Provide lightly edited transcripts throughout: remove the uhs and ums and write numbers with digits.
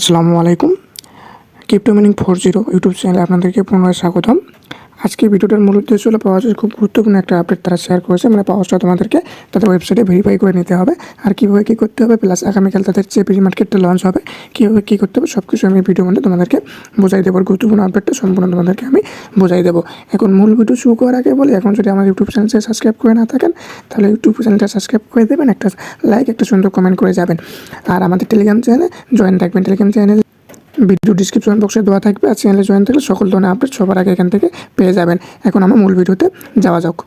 আসসালামু আলাইকুম। Crypto meaning 40 YouTube চ্যানেলে আপনাদেরকে পুনরায় স্বাগতম। আজকে ভিডিওটার মূল উদ্দেশ্য হলো পাওয়াজের খুব গুরুত্বপূর্ণ একটা আপডেট তারা শেয়ার করেছে। পাওয়াজটা তোমাদেরকে তাদের ওয়েবসাইটে ভেরিফাই করে নিতে হবে, আর কীভাবে কী করতে হবে, প্লাস আগামীকাল তাদের যে প্রি মার্কেটটা লঞ্চ হবে কীভাবে কী করতে হবে সব কিছু আমি ভিডিও মধ্যে তোমাদেরকে বোঝাই দেবো। গুরুত্বপূর্ণ আপডেটটা সম্পূর্ণ তোমাদেরকে আমি বোঝাই দেবো। এখন মূল ভিডিও শুরু করার আগে বলি, এখন যদি আমার ইউটিউব চ্যানেলটা সাবস্ক্রাইব করে না থাকেন তাহলে ইউটিউব চ্যানেলটা সাবস্ক্রাইব করে দেবেন, একটা লাইক, একটা সুন্দর কমেন্ট করে যাবেন। আর আমাদের টেলিগ্রাম চ্যানেলে জয়েন থাকবেন। টেলিগ্রাম চ্যানেল ভিডিও ডিসক্রিপশন বক্সে দেওয়া থাকবে, আর চ্যানেলে জয়েন থাকলে সকল ধরনের আপডেট সবার আগে এখান থেকে পেয়ে যাবেন। এখন আমরা মূল ভিডিওতে যাওয়া যাক।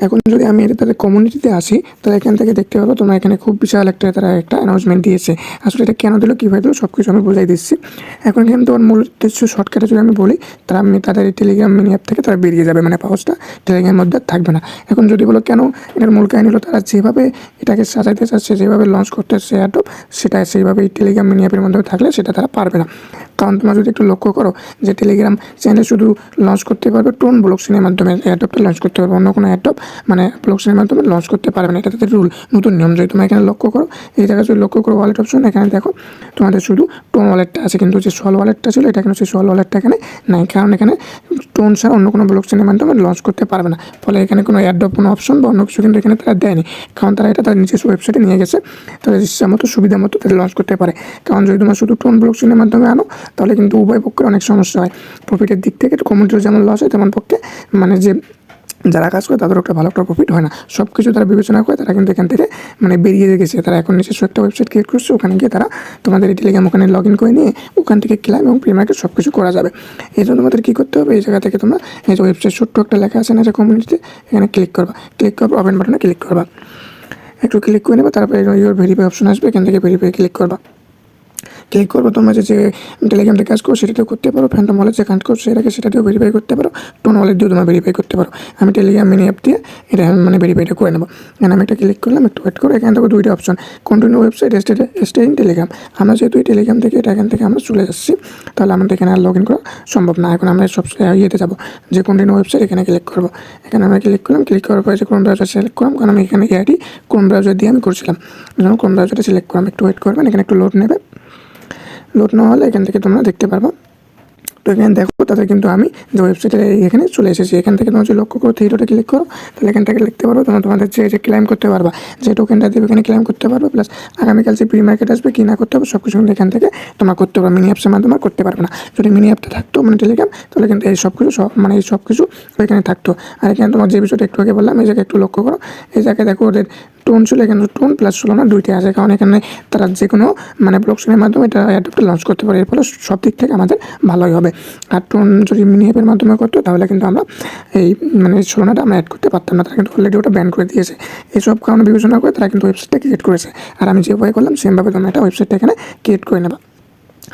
এখন যদি আমি তাদের কমিউনিটিতে আসি তাহলে এখান থেকে দেখতে পাবো তোমরা এখানে খুব বিশাল তারা একটা অ্যানাউন্সমেন্ট দিয়েছে। আসলে এটা কেন দিল, কীভাবে দিল, সব কিছু আমি বোঝাই দিচ্ছি। এখন এখানে তোমার মূল উদ্দেশ্য শর্টকাটে যদি আমি বলি, তাদের এই টেলিগ্রাম মিনি অ্যাপ থেকে তারা বেরিয়ে যাবে, পাওয়াজটা টেলিগ্রামের মধ্যে থাকবে না। এখন যদি বলো কেন, এটার মূল কাহিনী হলো তারা যেভাবে এটাকে সাজাইতে চাচ্ছে, যেভাবে লঞ্চ করতে চাচ্ছে অ্যাডপ, সেটা সেইভাবে টেলিগ্রাম মিনি অ্যাপের মধ্যে থাকলে সেটা তারা পারবে না। কারণ তোমরা যদি একটু লক্ষ্য করো যে টেলিগ্রাম চ্যানেলে শুধু লঞ্চ করতে পারবে টোন ব্লকচেনের মাধ্যমে, অ্যাডপটা লঞ্চ করতে পারবে, অন্য কোনো অ্যাডপ ব্লকচেনের মাধ্যমে লঞ্চ করতে পারবে না। এটা তাদের রুল, নতুন নিয়ম। যদি তোমরা এখানে লক্ষ্য করো, এই জায়গায় যদি লক্ষ্য করো ওয়ালেট অপশন, এখানে দেখো তোমাদের শুধু টোন ওয়ালেটটা আছে, কিন্তু যে সল ওয়ালেটটা ছিল এটা কিন্তু সেই সল ওয়ালেটটা এখানে নাই, কারণ এখানে টোন ছাড়া অন্য কোনো ব্লকচেনের মাধ্যমে লঞ্চ করতে পারবে না। ফলে এখানে কোনো অ্যাডপ, কোনো অপশন বা অন্য কিছু কিন্তু এখানে তারা দেয়নি, কারণ তারা এটা তার নিজস্ব ওয়েবসাইটে নিয়ে গেছে, তাদের ইচ্ছা মতো সুবিধা মতো তাদের লঞ্চ করতে পারে। কারণ যদি তোমরা শুধু টোন ব্লকচেনের মাধ্যমে আনো তাহলে কিন্তু উভয় পক্ষের অনেক সমস্যা হয়। প্রফিটের দিক থেকে কমিউনিটির যেমন লস হয়, তেমন পক্ষে যে যারা কাজ করে তাদের একটা ভালো একটা প্রফিট হয় না। সব কিছু তারা বিবেচনা করে তারা কিন্তু এখান থেকে বেরিয়ে গেছে। তারা এখন নিজস্ব একটা ওয়েবসাইট ক্রিয়েট করছে, ওখানে গিয়ে তারা তোমাদের এই টেলিগ্রাম ওখানে লগ ইন করে নিয়ে ওখান থেকে ক্লাইম এবং প্রি মার্কেট সব কিছু করা যাবে। এই জন্য তোমাদের কী করতে হবে, এই জায়গা থেকে তোমরা এই যে ওয়েবসাইট ছোট্ট একটা লেখা আছে না যে কমিউনিটিতে, এখানে ক্লিক করবা, ক্লিক করবা, ওপেন বাটনে ক্লিক করবা, একটু ক্লিক করে নেবা, তারপরে ইউর ভেরিফাই অপশন আসবে, এখান থেকে ভেরিফাই ক্লিক করবা। ক্লিক করবো, তোমরা যে টেলিগ্রাম থেকে কাজ করো সেটাতেও করতে পারো, ফ্যান্টম ওয়ালেট যে কানেক্ট করছো সেটাকে সেটাতেও ভেরিফাই করতে পারো, টোন ওয়ালেট দিয়েও তোমরা ভেরিফাই করতে পারো। আমি টেলিগ্রাম মিনি অ্যাপ দিয়ে এটা ভেরিফাইটা করে নেবো। এখানে আমি এটা ক্লিক করলাম, একটু ওয়েট করে, এখানে থেকে দুইটা option, continue website, stay in Telegram. আমরা যেহেতু এই টেলিগ্রাম থেকে এখান থেকে আমরা চলে যাচ্ছি, তাহলে আমাদের এখানে আর লগ ইন করা সম্ভব না। এখন আমরা সব ইয়েতে যাবো, যে কন্টিনিউ ওয়েবসাইট, এখানে ক্লিক করবো। এখানে আমরা ক্লিক করলাম, ক্লিক করার পরে যে ক্রোম ব্রাউজার সিলেক্ট করলাম, কারণ আমি এখানে এআইডি ক্রোম ব্রাউজার দিয়ে আমি করছিলাম, ক্রোম ব্রাউজারটা সিলেক্ট করলাম। একটু ওয়েট করবেন, এখানে একটু লোড নেবে। লোড না হলে এখান থেকে তোমরা দেখতে পারবো। তো এখানে দেখো তাদের কিন্তু আমি যে ওয়েবসাইটে এখানে চলে এসেছি। এখান থেকে তোমার যদি লক্ষ্য করো, থ্রি ডটে ক্লিক করো, তাহলে এখান থেকে লিখতে পারবো তোমাদের যে ক্লাইম করতে পারবা, যে টোকেনটা দেবে এখানে ক্লাইম করতে পারবে, প্লাস আগামীকাল যে প্রি মার্কেট আসবে কী না করতে হবে সব কিছু কিন্তু এখান থেকে তোমরা করতে পারবে। মিনি অ্যাপসের মাধ্যমে করতে পারবে না। যদি মিনি অ্যাপটা থাকতো টেলিগ্রাম, তাহলে কিন্তু এই সব কিছু এই সব কিছু এখানে থাকতো। আর এখানে তোমার যে বিষয়টা একটু আগে বললাম, এই জায়গায় একটু লক্ষ্য করো, এই জায়গায় দেখো ওদের টোন ছিল, এখানে টোন প্লাস ষোলো না দুইটাই আছে, কারণ এখানে তারা যে কোনো ব্লকচেনের মাধ্যমে এটা অ্যাডপটা লঞ্চ করতে পারে। এর ফলে সব দিক থেকে আমাদের ভালোই হবে। আর টোন যদি মিনি অ্যাপের মাধ্যমে করতো তাহলে কিন্তু আমরা এই ষোলোটা আমরা অ্যাড করতে পারতাম না। তারা কিন্তু অলরেডি ওটা ব্যান করে দিয়েছে। এইসব কারণে বিবেচনা করে তারা কিন্তু ওয়েবসাইটটা ক্রিয়েট করেছে। আর আমি যেভাবে করলাম সেমভাবে তোমরা একটা ওয়েবসাইটটা এখানে ক্রিয়েট করে নেবা।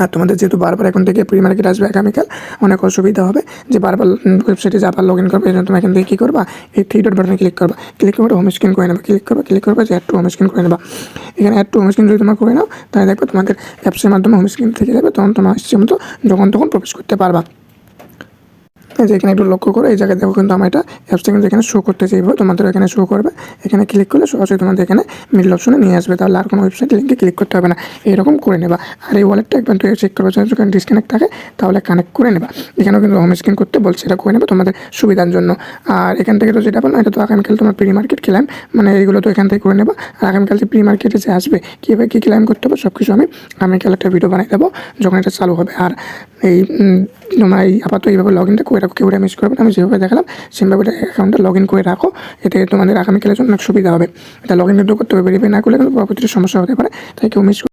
আর তোমাদের যেহেতু বারবার এখন থেকে প্রি মার্কেট আসবে আগামীকাল, অনেক অসুবিধা হবে যে বারবার ওয়েবসাইটে যাবার লগ ইন করবে। এই জন্য তুমি এখান থেকে কী করবা, এই থ্রি ডট বাটনে ক্লিক করবা, ক্লিক করে হোম স্ক্রিন করে নেবা, ক্লিক করবা যে অ্যাড টু হোম স্ক্রিন করে নেবা। এখানে অ্যাড টু হোম স্ক্রিন যদি তোমরা করে নাও, তাহলে দেখবে তোমাদের অ্যাপসের মাধ্যমে হোম স্ক্রিন থেকে যাবে, তখন তোমার ইচ্ছে মতো যখন তখন প্রবেশ করতে পারবা। যে এখানে একটু লক্ষ্য করো, এই জায়গায় দেখো কিন্তু আমার এটা অ্যাপসটা কিন্তু এখানে শো করতে চাইবে, তোমাদের এখানে শো করবে। এখানে ক্লিক করলে সহজে তোমাদের এখানে মিডল অপশনে নিয়ে আসবে, তাহলে আর কোনো ওয়েবসাইট লিঙ্কে ক্লিক করতে হবে না। এরকম করে নেবা। আর এই ওয়ালেটটা একবার তুই চেক করবে, যখন ডিসকানেক্ট থাকে তাহলে কানেক্ট করে নেবা। এখানেও কিন্তু হোম স্ক্রিন করতে বলছে, এটা করে নেবে তোমাদের সুবিধার জন্য। আর এখান থেকে তো যেটা বললাম, এটা তো আগামীকাল তোমার প্রি মার্কেট ক্লাইম, এইগুলো তো এখান থেকে করে নেবা। আর আগামীকাল যে প্রি মার্কেটে যে আসবে কীভাবে কী ক্লাইম করতে হবে সব কিছু আমি আগামীকাল একটা ভিডিও বানিয়ে দেবো যখন এটা চালু হবে। আর এই তোমরা আপাতত এইভাবে লগ ইনটা করে রাখো, কেউ মিস করবে না। আমি যেভাবে দেখালাম সেভাবে অ্যাকাউন্টটা লগ ইন করে রাখো, এতে তোমাদের আগামীকালের জন্য অনেক সুবিধা হবে। এটা লগ ইন কিন্তু করতে হবে, ভেরিফাই না করলে কিন্তু পরবর্তীতে সমস্যা হতে পারে, তাই কেউ মিস